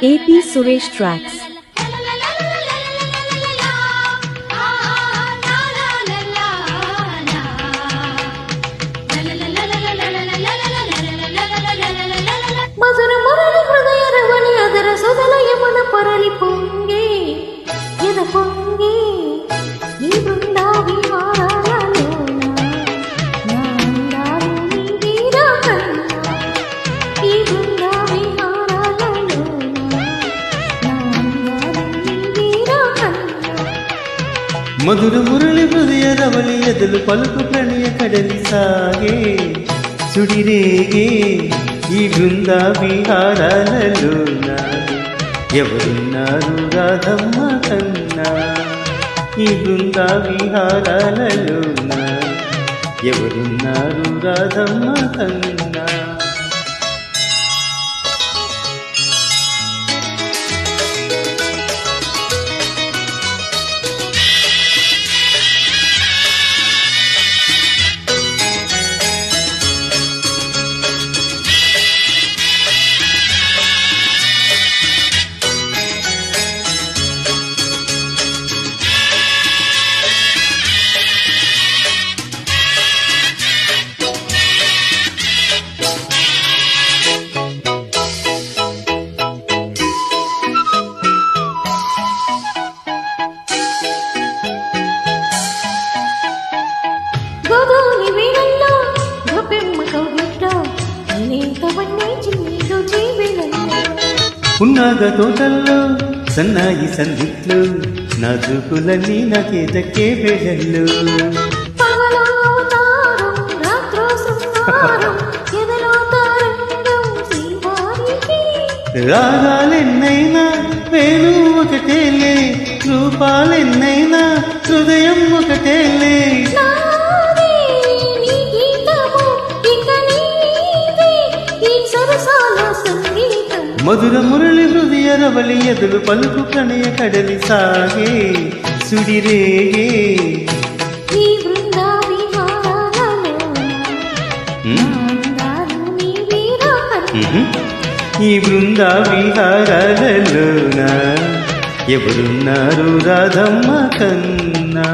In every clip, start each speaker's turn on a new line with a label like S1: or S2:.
S1: AP Suresh Tracks.
S2: మధుర మురళి హృదయ రవణి అదర సుధల యమున పొరలి పొంగే ఎద పొంగే ఈ బృందా విహారాలలోన నా అందాలు నీ వీరా కన్నా ఈ బృందా విహారాలలోన నా అందాలు నీ వీరా కన్నా
S3: మధుర మురళి హృదయ రవళి ఎదలు పలుకు ప్రణయ కడలి సాగే సుడిరేగే ఈ బృందా విహారాలలోన ఎవరున్నారు రాధమ్మ కన్నా ఈ బృందా విహారాలలోన ఎవరున్నారు రాధమ్మ కన్నా
S2: గోదాని వేళల్లో గొప్పెమ్మ కౌగిట్లో నేనేంతవన్నీ చిన్నీతో చేవేళల్లో
S3: పున్నాగ తోటల్లో సన్నాయి సందిట్లో నాజుకులన్నీ నాకే దక్కే వేళల్లో
S2: పగలో అవతారం రాత్రో శృంగారం ఎదలో తారంగం శ్రీవారికి
S3: రాగాలెన్నైనా వేణు ఒకటేలే రూపాలెన్నైనా హృదయం ఒకటేలే
S2: నాదే నీ గీతము ఇక నీదే ఈ సరసాల సంగీతం
S3: మధుర మురళి హృదయ రవళి ఎదులు పలుకు ప్రణయ కడలి సాగే సుడిరేగే
S2: ఈ బృందా విహారాలలోన అందాలు నీ వీరా కన్నా
S3: ఈ బృందా విహారాలలోన ఎవరున్నారు రాధమ్మ కన్నా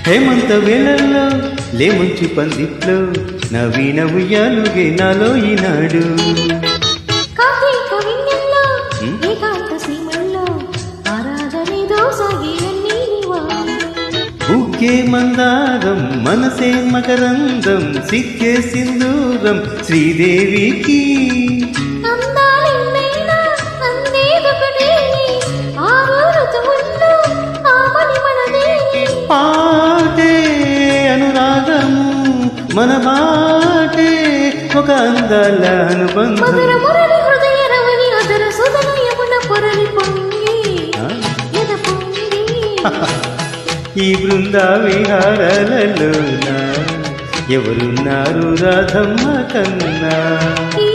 S3: హేమంత వేళల్లో లేమంచు పందిట్లో నవీన ఉయ్యాలుగే నాలో ఈనాడు
S2: కార్తీక విన్యల్లో ఏకాంత సీమల్లో ఆరాధనేదో సాగి అన్నీ నివాళి
S3: బుగ్గే మందారం మనసే మకరందం సిక్కే సింధూరం శ్రీదేవికి
S2: అందాలెన్నైనా అందేదొకటే ఆరో ఋతువుల్లో ఆమని మనదే
S3: పాటే అనురాగము మన బాటే ఒక అందాల అనుబంధం
S2: మధుర మురళి హృదయ రవణి అదర సుధన యమున పొరలి పొంగి ఎద పొంగి
S3: ఈ బృందా విహారాలలోన ఎవరున్నారు రాధమ్మ కన్నా
S2: ఈ